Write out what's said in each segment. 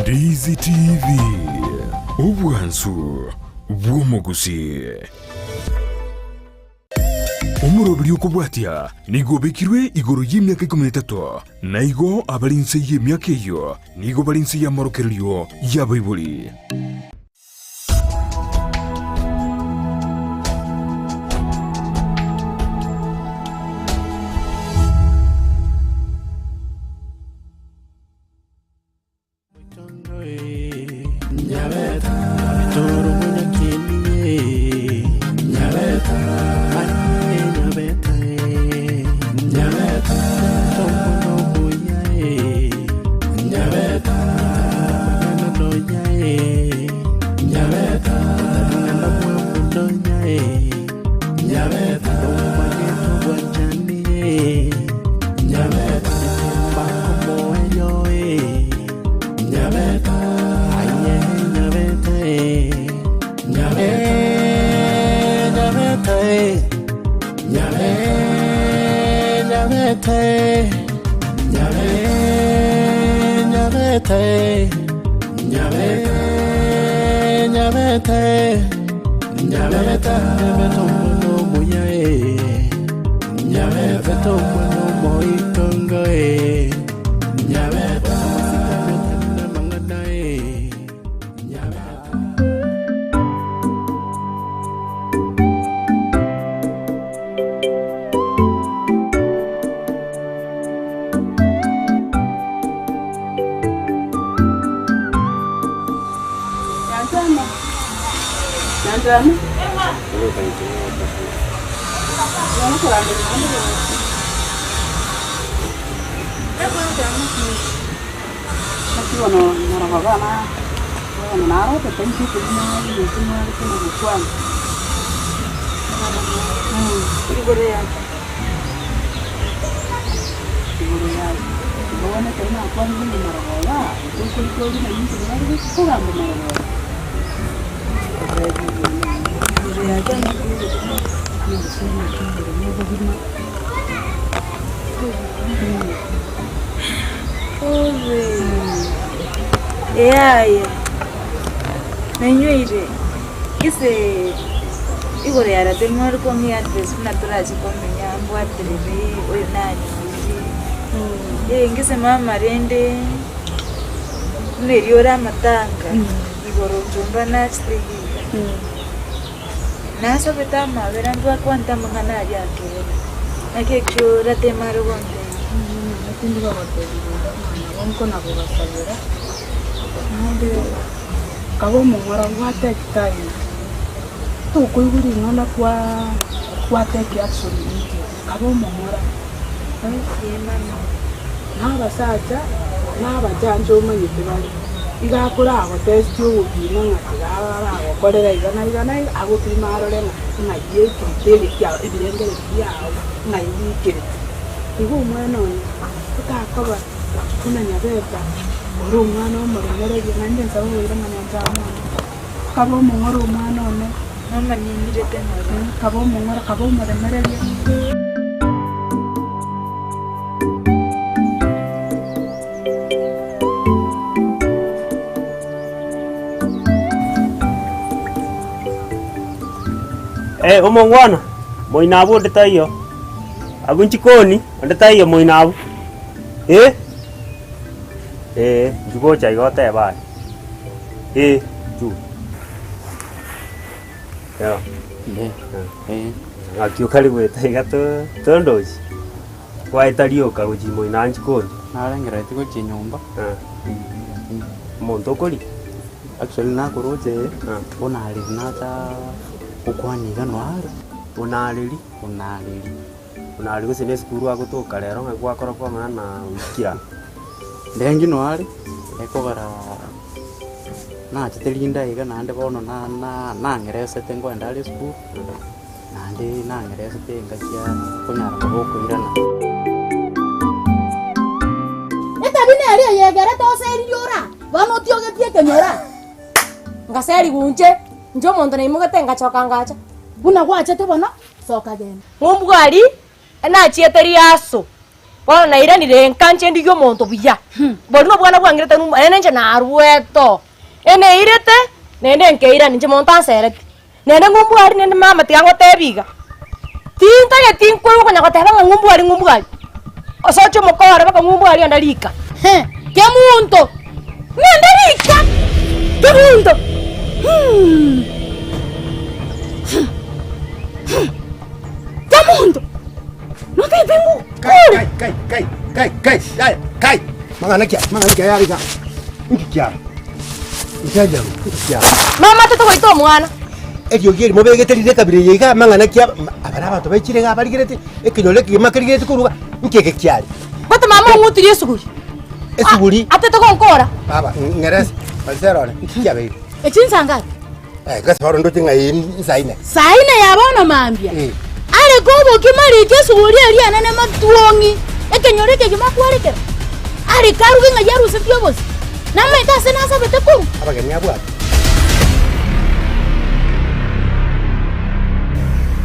Ndizi TV obwansu bw'omugusi omurobiri okubwatya nigobekirwe igoro y'emyaka 13 naigo abalinse y'emyaka eyo nigo balinse y'amarokereryo y'abaibuli. Nenyoire ise igore yarate mwari ko ngiaddress naturaje ko menyambo atrebe oyo nani ngise mama rende neriora matanga igoro jumba na stegi nasa betama verandwa kwanta mangana yake nake chora te maro wonde atindwa bote wonko na bobasabira nande kabo mungora wate kitai to kuiguri ngana kwa take action iki kabo mungora mama na basaja na bajanjo mayite bali igakura abo test yo bino ngakara abo korera igana abo primarore na yeke tele kya ibirengere byawo na yike igo mwana one utakaba kunanya beta uri umwana w'umuremereye nanjye nsaba wiranganya nzamwana kabo mungora umwana one mama nimirete nawe kabo mungora kabo umuremereye omongwana moinabu ndetayo agunchikoni ndetayo moinabu jugo chai gote ba ju ya akio kali gweta igato tondoji kwa itario ka uji moina nchikoni narengera tiko chinyumba monto koli actually na kuroje ona ali nata ukwani ganwara unali gusene skuru agutuka rero ngakwa korokwa mana wikia ndengi nwari ekogara na chitelinda iga nande bono na ngerese tengo endali skuru nande na ngerese tenga kia kunyara boko irana etabine ari yegere to seri yora bano tiogetie kenyora ngaseri gunche njo mondo naimuga tenga choka ngacha buna gwache te bono soka genda Mumbwari na chieteri aso Bona na ira ni renkanche ndigyo monto biya. Bono bwana bwangirete nu ene nje na arweto. Ene irete nende nkeira nje monta serete. Nende ngumbu ari nende mama tiango tebiga. Tinta ya tinkwe ko nyako teba ngumbu ari. Osocho mokora baka ngumbu ari andalika. Ke muntu. Andalika. Ke muntu. Ke muntu. No te tengo. Kai. Mangana kia yari ka. Nkikia. Nkiaja. Mama teto waito mwana. Ekyo kiri mobege teri reka bire yiga mangana kia abana bato bechire nga barigirete ekinyole kimakarigirete kuruga nkeke kyali. Bata mama ngutiri esuguri. Esuguri. Ateto konkora. Baba ngeres bazero nkikia be. Echinsa ngapi? Gasoro ndo tinga yin saine. Saine yabona mambia. Ale gobo kimari kesuguri ali anane matuongi. Ekenyore ke kimakwarekera. Ali karuge nga yaru sepyobos. Nama itase nasa betekuru. Abage nyabwa.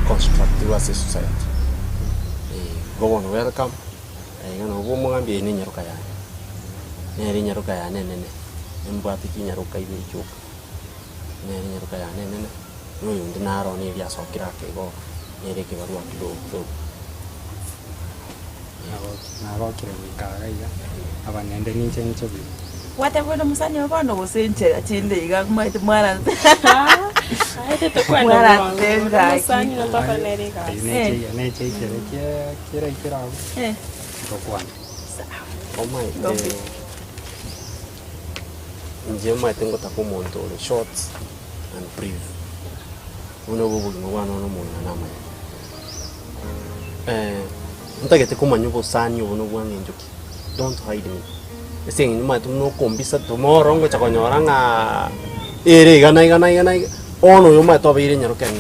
Constructive as a society. Go on, welcome. I know woman be in Yaruka. Near Yaruka and Mbati Yaruka will joke. Near Yaruka and no, you did not on areas of Kirake go. Near the Kivaru to Watakwenda musanya bano bosenche achinde igakuma tumara. Njema tengo takumonto short and brief. Uno bubu ngwana no mona nama. Ntagete kumanyubo sanyo uno bwange njoki. Don't hide me. Saying you might no combisa tomorrow which on your ranga. Ganai. Oh no, you might have eaten your can.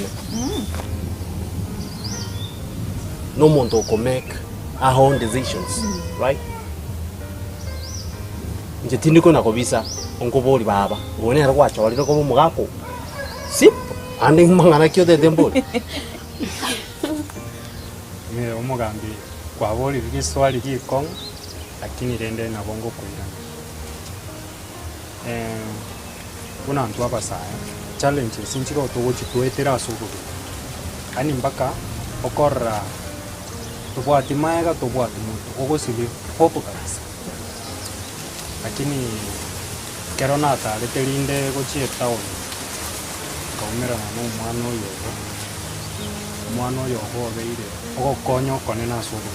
No monto can make our own decisions, right? Jetinico na cobisa, Uncle Boli Baba, when I watch or little Mogaco. Sip, and in Manganakio de Dembo. Me Omogambi, Quavoli, this swali here come. Lakini rende na bongo kuira. Kuna antu hapa saa challenge sinchiro togochi tuetera suku. Ani mpaka okora tubwati maega tubwati mutu ogosili hopo kabisa. Lakini keronata leterinde gochi etao. Kaumera na mwana yo beire. Ogokonyo konena suku.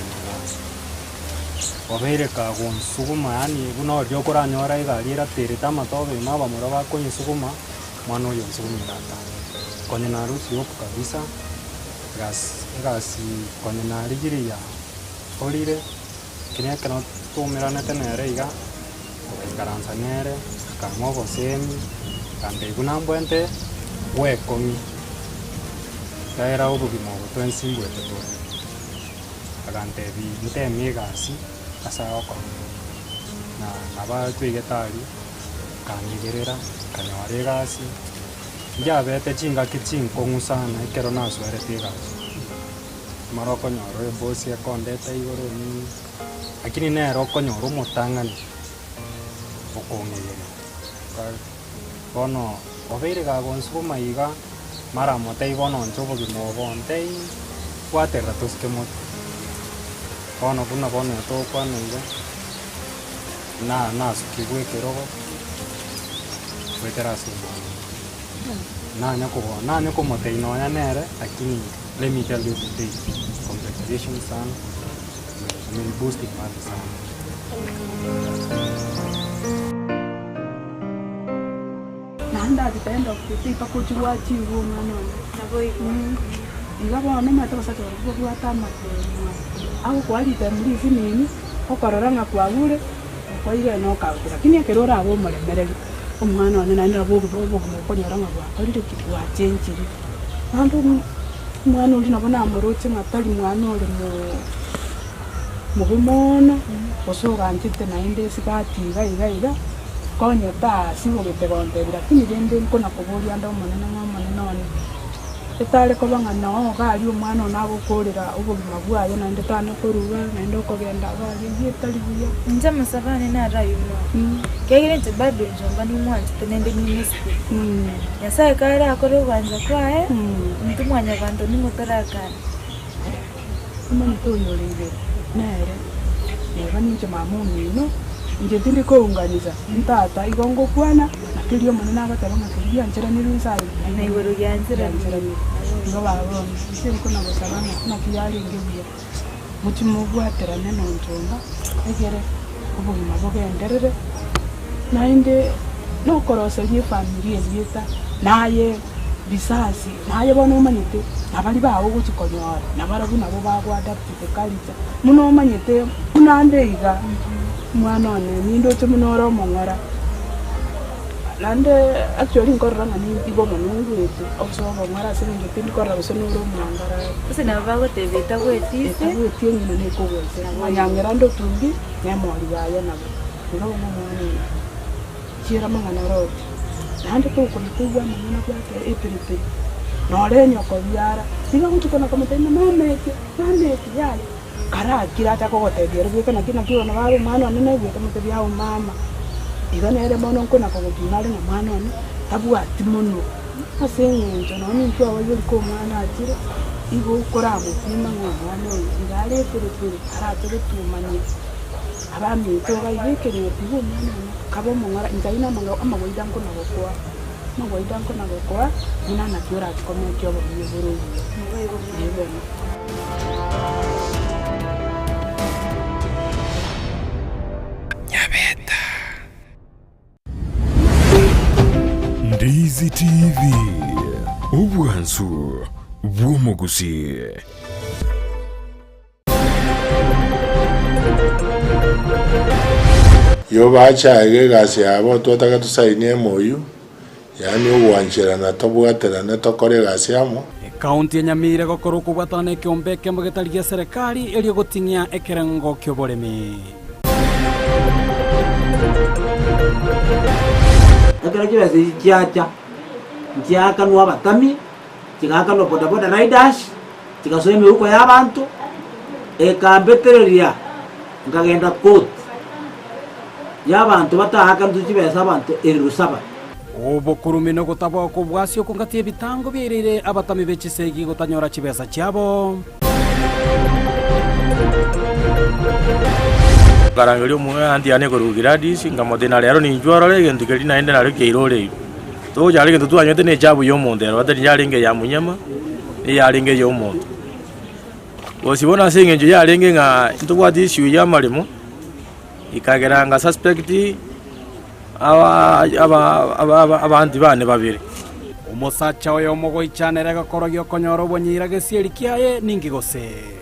Obeire ka suguma yani buno ryokora nyora igarira tereta matobe maba muraba konye suguma mwana yo suguma nata konye na rusi opu kabisa gas konye na rigiria olire kine kana tumira na tenere iga garanza nere kamo bosemi kande bunambwente we komi daira obu bimo twensimbu eteto agante bi ntemi gasi asako na naba twigetari kanyigerera kanyore gasi njabete chinga kichinko ngusana ikero naswere tigasi maroko nyoro bosi akondeta igoro ni akini nero konyoro mutangani okongeye bono obeire ga gonsu maiga mara motei bono nchobo bimo bontei waterra toskemo bono kuna bono to kwano ile na sukigwe kerogo weterasu na nyako motei no ya nere lakini let me tell you today congratulations son I mean boosting my son Nanda dipende kusipa kuchua chivu mano naboi igabona mata basakira kuwa tama au kwalita mlizi nini okororanga kwagure kwaire no kaukira lakini akerora abo muremereri umwana wane nani rabogo bogo konyaranga kwa kwalire kitwa chenjiri bantu mwana uri nabona amoroche matali mwana uri mu bumona osoga ntite nainde sikati iga konya ta sibo gete gonde lakini rende nko nakobori anda umunene none etare ko bangana o gali umwana nagukurira ubugima bwayo na ndetane kuruga na ndoko genda gali yetari buya nje masabane na rayuno kegire nje bado njomba ni mwanzi tenende ministry yasaye kare akore ubanza kwae mtu mwanya bantu ni mutarakana umani to yorire nere neba ninje mamuni no nje tindi ko unganiza ntata igongo kwana nakiriyo munene agataba ngakiriya njera ni runsari na igoro yanzira ngo babona siri ko nabosabana nakiyali ngibiya mutima ubwaterane no njomba egere ubugima bugenderere nainde no korose ni familia yeta naye bisasi naye bona umanyete abali bawo gukikonyora nabarabu nabo bagwa adapted culture muno umanyete unandeiga mwana one nindo tumunoro mongora lande actually nkoranga ni ibo munungu wetu osoba mara singe tindi korra sonoro mangara usina bago tebeta gwetise gwetye nyina ne kogwese manyangera ndo tungi nemori baya nabo ngo mwana kira mangana roti nande ko kubwa mwana kwake epiripi norenyo ko byara tiga gutukona kamutenda mameke yale kara kira ta ko gotebera bwe kana kina kiona baro mwana nene bwe kamute bya mama igana ere mono nkona ko gudinale na mwana ne tabu ati mono asenye no ni ntwa wali ko mwana atire ibo koramo nima mwana ngale pere kara tere tumanye abami to bayike ni tibu mwana kabo mongara ingaina manga amagoida nkona gokwa magoida nkona gokwa nina na kyora atkomye kyo buru ngwe Ndizi TV obwansu bw'omugusi. Yo bachaege gasi abo twataka tusainie moyu yani uwanjirana tobwaterane tokore gasi amo kaunti ya Nyamira gokoro kubwatana kiombe kembo getarigia serikali eri gotinya ekerengo kyoboremi ekera kibese kiacha nuwa batami kigaka no bodaboda riders kigasome huko ya abantu ekambetereria ngagenda court y'abantu batahaka ndukibesa abantu erusaba obokurume no gutabwa ko bwasyo kungatie bitango birire abatami bechisegi gutanyora kibesa cyabo Karangelio mwe andi ane ko rugiradi ngamodena rero ni njwara rege ndikeli naende na rege irore to jari ngento tu anyote ne chabu yo mondero atari yaringe ya munyama ni yaringe yo mondo osibona singe nje yaringe nga ntubwati shu ya malimo ikageranga suspect abandi bane babiri umusacha oyo mugoyi cyane rega korogyo konyoro bonyira gesieri kiaye ningigose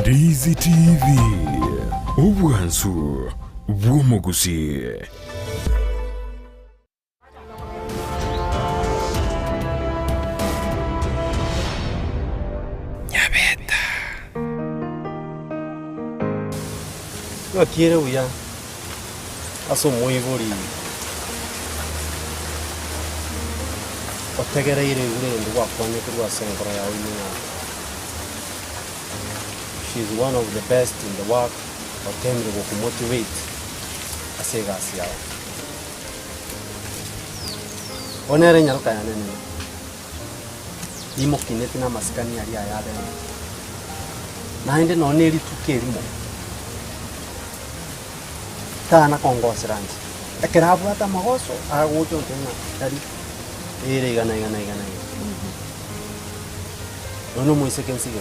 Ndizi TV obwansu bw'omugusi. Wakire uya aso moyibori otegereire urendo wakwanye kurwa sengora ya unyina. She's one of the best in the work otemre go motivate asega asia onere nyaruka ya nene imo kineti na maskani ali ayade na inde no neri tukerimo kana kongosranji ekerabu ata magoso agucho ntena dari ere gana no moise kensige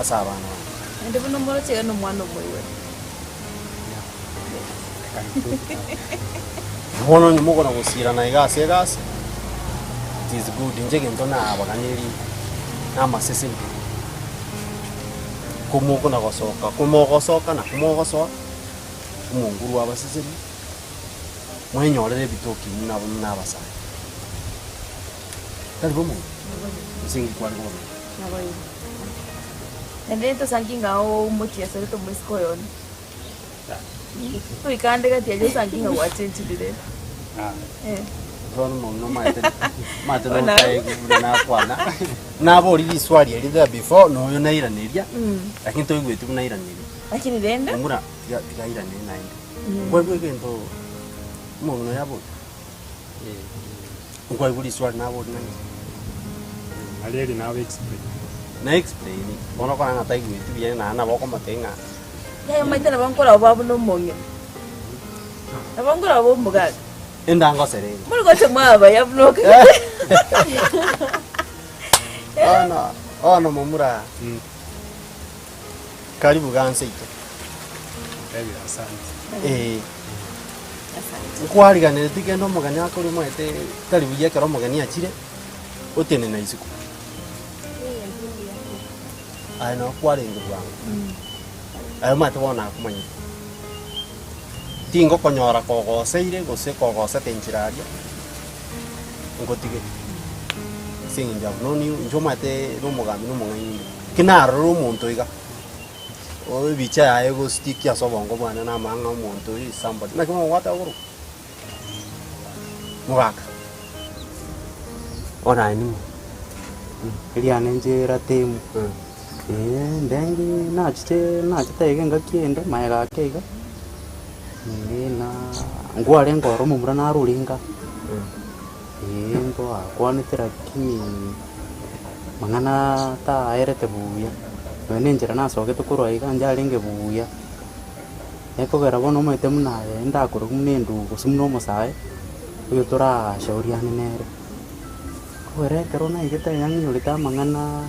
asabana ende buno moro che no mwana boywe hono ni mugo na gusira na igase it is good njege ntona abaganiri na masese kumuko na gosoka na kumogoso umunguru abasese mwenyorere bitoki na abasa talibo mu singi kwa ngo nabaye Nende to sankinga o mochi asere to mwisko yoni. Tu ikande kati ajo sankinga wachenchi dire. Rono no mate no tai na kwana na bori di swali eri da before no yo naira neria lakini to igwe tu naira neria lakini dende ngura ya naira ne naira kwa hivyo kendo no ya bo kwa hivyo di swali na bori nani alieri na explain na explain bono kwa ngata igwe tu bien na boko matenga ya maite na bankora babu no monge na bankora babu mugaga Endango sere. Mulu ko tumaba ya vlog. Ono momura. Karibu ganse ito. Asante. Kwari gane tikendo muganya akori mwete karibu ye kero muganya achire. Otene na isiku. Ano kwari ngwa. Ayo mate wona kumanya. Tingo konyora kogoseire gose kogosete njiraria ngotige sinja noni njomate rumugambi n'umunganyini kinaro umuntu iga o bicha yae go stick ya sobongo bwana na manga umuntu i somebody na kimo wata uru mugaka ona ni iriya nenjera temu ndengi nachite igenga kiende maega keiga na ngware ngoro mumura na rulinga ndo akwanitira kimi mangana ta aerete buya wene njira nasoke tukuro iga njaringe buya ekogera bono mwete muna enda kuru munendu gusumno musae uyo tora shauri yani nere kore karona igeta yangi nyolita mangana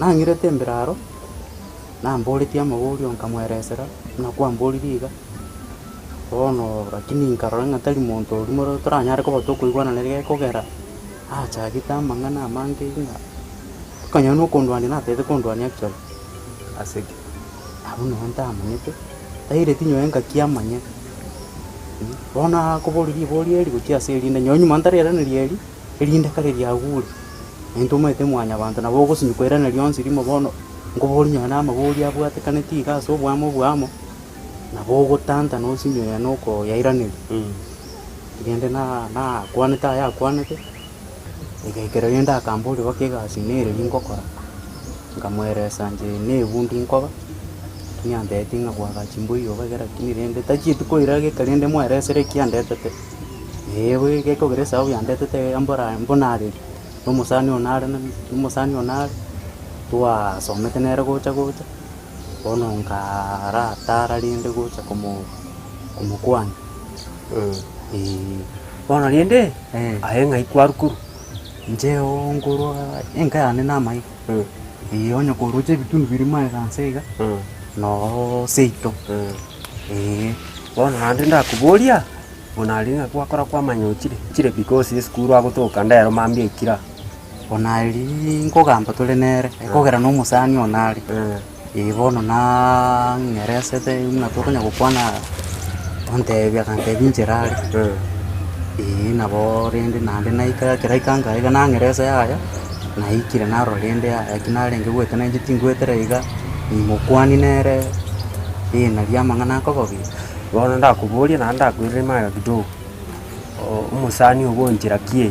na ngirete mbiraro na mbolitia maguri onkamweresera na kwa mboliriga ono lakini nkaranga tali monto rimoro turanyare ko batokuigwana nerege kogera acha gita mangana mange inga kanya no kondwani na tete kondwani actually aseki abuno nta amanyete taire tinyo enga kiamanye bona ko boli eri gutia serinde nyonyu mantare era nerieri erinde kare ya guri entuma ite mwanya bantu nabo gusinyukwera nerionsi rimo bono ngobori nyana amagori abwate kaneti gaso bwamo nabo gotanta no sinyo ya noko yairaniri igende na kwaneta ya kwanete igekera yenda akambori bakega sinere ingokora ngamweresa nje ne bundi nkoba kinyande tinga kwa chimbo yo bagera kinirende tachitu ko irage kalende mweresere kiandetete ewe geko geresa u yandetete ambora mbonare no musani onare tua somete nere gocha bono ngara tara linde gocha como kwani bono linde ayenga ikwarukuru njeo ngoro enkayane namai onyo koruje bitunu birima kansega no seito bono nandi ndakuboria bonalinga kwakora kwamanyochire chire because iskuru agotoka ndero mambia ikira onali nkogamba tole nere ekogera no musani onali bono na ngeresete una tokonya gukwana onte bya kante binjerali nabo rende nande naika kiraikanga iga na ngeresa yaya naikire naro rende ya kinarenge gwete na njitingwetera iga mukwani nere na bya mangana ko gobi bono ndakuboria na ndakwire maga kidogo umusani ubonjira kie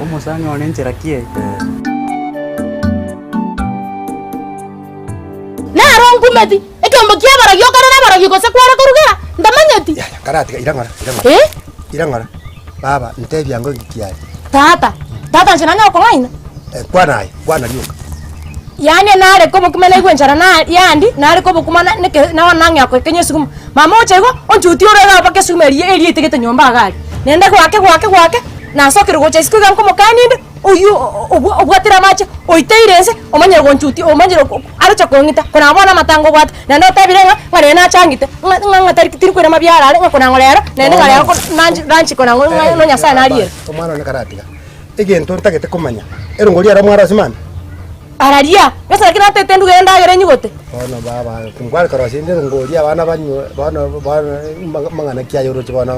umusani onenjira kie ngumeti ekyombo kyabara gikose kwara kurugera ndamanyeti karati irangora baba ntebya ngo gikiari tata nchina ko ngaina kwana lyuka yani nare ko mukumena igwenjara na yandi nare ko bukumana na wanangi akwe kenye sugum mama ochego onchuti orega bake sumeri eri itegete nyomba gari nenda gwake na sokero gocha isiko gam ko mukaninde uyu obwatira mache oiteirense omanyero gonchuti omanyero aracha kongita kona bona matango bwat nando tabirenga ngare na changite nganga tari kitiri kwera mabyara ale ngakona ngolero nende ngale ko ranchi kona no nyasa na aliye omwana ne karatiga egento ntagete kumanya erongori ara mwara simani araria yasa kina tete ndu genda gere nyigote bona baba kumwara karasi ndero ngori abana banyu bana mangana kya yoro chibana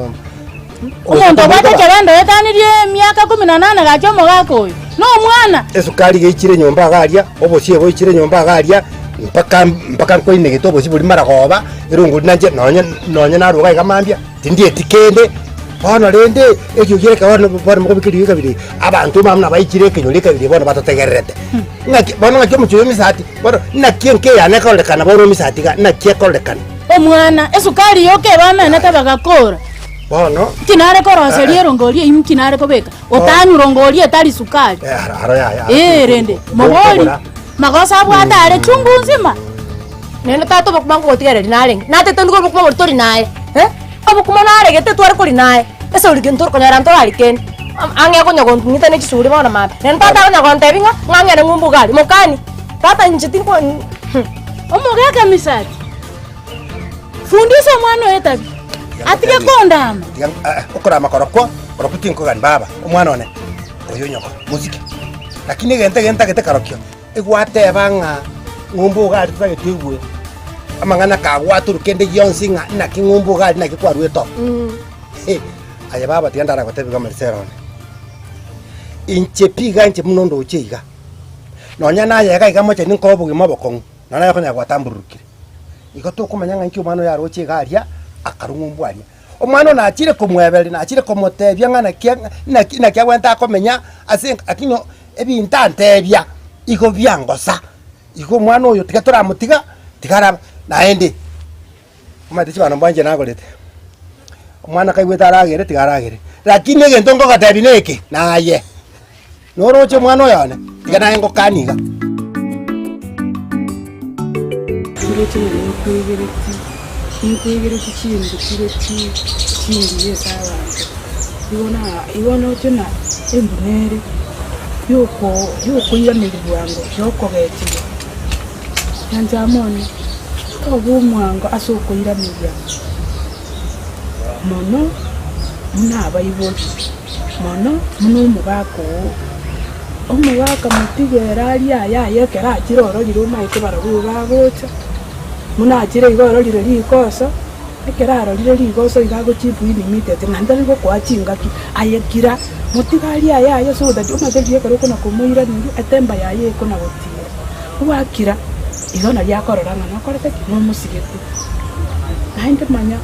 umuntu bwate kerendo etanirie miaka 18 gacho mogako no mwana esukari geichire nyomba agaria obosie boichire nyomba agaria mpaka nkoine gito bosi buli maragoba irungu nanje nonye naruga igamambia tindie tikende bono rende ekyo kireka bono mukobikiri kabiri abantu mamna baichire kinyori kabiri bono batotegererete ngaki bono ngaki muchuyo misati bono nakienke yane kolekana bono misati ga nakie kolekana omwana esukari yoke bamene tabagakora bono kinare koroserie rongorie imkinare kobeka otanyurongorie tari sukari haro ya rende mogori magosa bwata are chungu nzima nene tato bakubanga gotigere dinare nate tenduko bakuma tori nae abukuma nare gete tware kuri nae ese uri kentor ko nyaran tori ken ange ko nyagon ngita ne kisuri bona ma nene tata nyagon tebinga ngangere ngumbu gali mokani tata njitin ko omogeka misati fundisa mwana etabi atike kondama ukora makoroko orokutin ko gan baba omwana one oyo nyoko muziki lakini gete karokyo igwate banga ngumbu gali tsagetwe amangana kagwaturu kende yonsinga na kingumbu gali na kikwaru to aya baba tiandara kotebiga mercerone inchepiga inche munondo uchiga nonya naye yaka ikamoche ninkobugi mabokong nana yako nyagwatamburukire ikoto kumanya nki umano yaro uchiga aria akarungumbu aria omwana na achire kumwebeli na achire komotebya ngana na kyawenta komenya asing akino ebinta ntebya iko byangosa iko mwana oyo tigatora mutiga tigara naende umatichi bana mbanje nagorete omwana kaigweta aragere tigaragere lakini egento ngogatebi neke naye noroche mwana oyane tigana engo kaniga kirete nikwegere kikindu kireti kindi yesawa ibona otuna embunere yoko yamirwango yoko betire nanjamoni obu mwango asoko iramirya mono munaba iboti mono umubako omubaka mutigera ali yekera kiroro liro maike barabu bagocha munakire igoro liro likoso ekeraro liro likoso igago chipu limited nandari go kwachingaki ayekira mutigari yayo so that umategiye karo kuna kumuira ningi atemba yaye kuna gotira ubakira igona lyakororana nakorete n'umusigete nahinde manya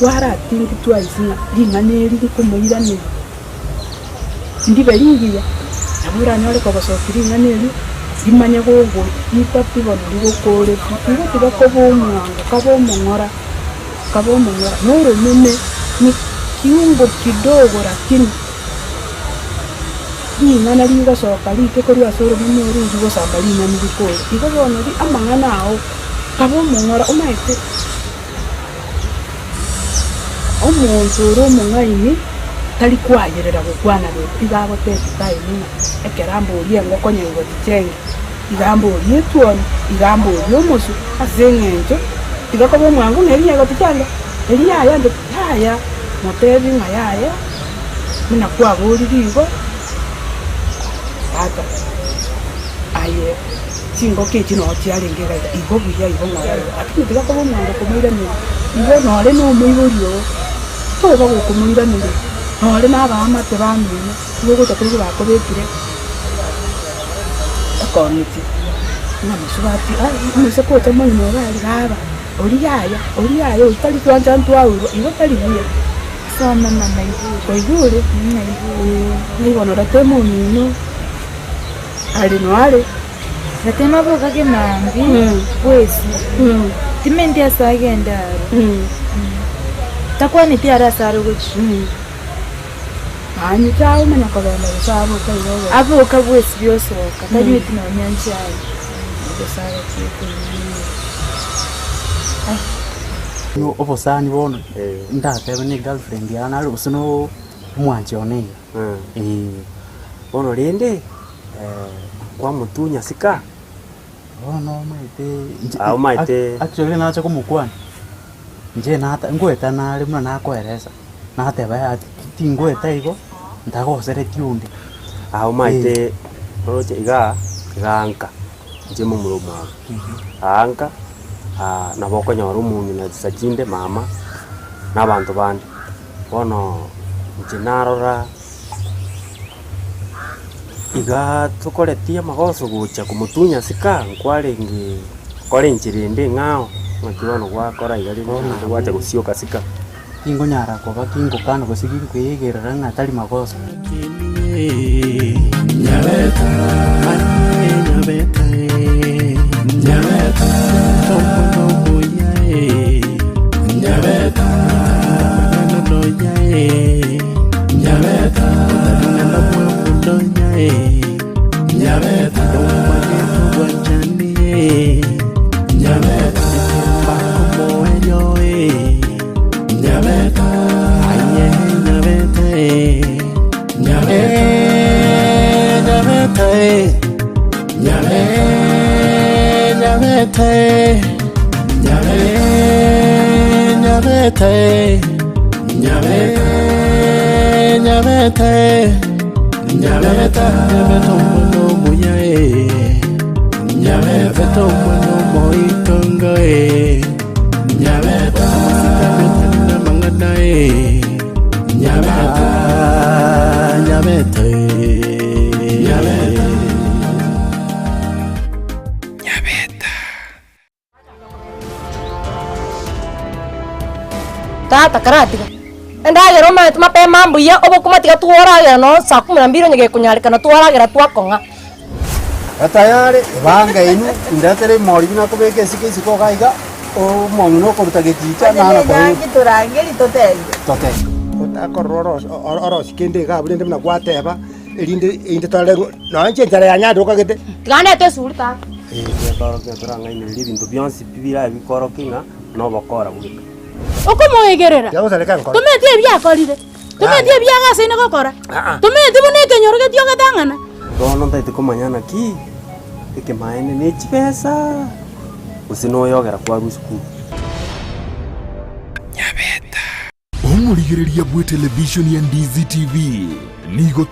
wara tingi twaisina linganeri kumuira ni ndi beringiya abura nyore ko basokiri nganeri imanya gogo ipati bono gukore ngo tibakobomwanga kabomongora noro nene ni kiungo kidogo lakini ngana linga soka like ko ryasoro bimero ugo sambalina nibikoro igobona ri amangana aho kabomongora umaite omuntu rumungayini tali kwayerera gukwana be igabo tete nina ekerambo liengo konyengo ticenge igambo yetuona igambo yomusu azengenjo igakabo mwangu neriya gotichanga eriya yande haya motebi ngayaya mina kwa boli rigo ata aye singo kechino otialengera igo buya igo ngara akini igakabo mwangu kumira ni igo nore no muiborio toba gukumira ni nore nabama tebamina igo gotakuri bakobekire akoniti namusubati umese kota mwenye bali baba oliyaya utali twanja ntwauro ibo tali buya soma mama koigure nibona ratemo nino ali noale ratema boka ke mambi wesi timendi asagenda takwani tiara saro guchi anyi tawo manya kabanda sabo kayo abo kabwesi byosoka tari tina nyanchi ayi besara kitu no obosani bono ndatebe ni girlfriend yana ari usino mwanje onega bono rende kwa mutunya sika bono maite actually nacho kumukwana nje nata ngweta nari muna nakweresa nateba ati tingweta igo ndagosere tiundi aho maite roje iganka nje mu murumo anka naboko nyoro umuntu na sajinde mama n'abantu bandi bono nje narora iga tukoretie magoso gocha kumutunya sika nkwarengi kore nchirinde ngao makiwano gwakora igari gwacha gucioka sika kingo nyara ko bakingo kana gusigi kwigerera ngatari magoso nyabeta nyabeta nyabeta tomo moyae nyabeta no yae nyabeta na mwapundo yae nyabeta no wachani nyabeta bako moyo nyabeta aye nyabeta nyabeta Tata karatiga. Enda Roma tuma pe mambo ya obo kuma tiga tuora ya no saa 12 nyege kunyalika na tuora ya twakonga. Atayare banga inu ndatere mori na kubeke sikisi ko gaiga o monno ko rutageticha na na ko. Turangeli totenge. Totenge. Utakororo oro sikende ga bulende na gwateba inde tale no nje njara ya nyado kagete. Tigane te sulta. Ke toro ke turanga ine libintu bionsi bibira bikoro kinga no bokora bulika. Oko moegerera. Ya usale kan ko. Tumetie bya korire. Tumetie bya gase ne gokora. Tumetie bune kenyoro ke tioga tangana. Dono ndaite kumanyana ki ike maene ne chipesa usinoyogera kwa rusku nyabeta omurigereria bwe television ya Ndizi TV nigo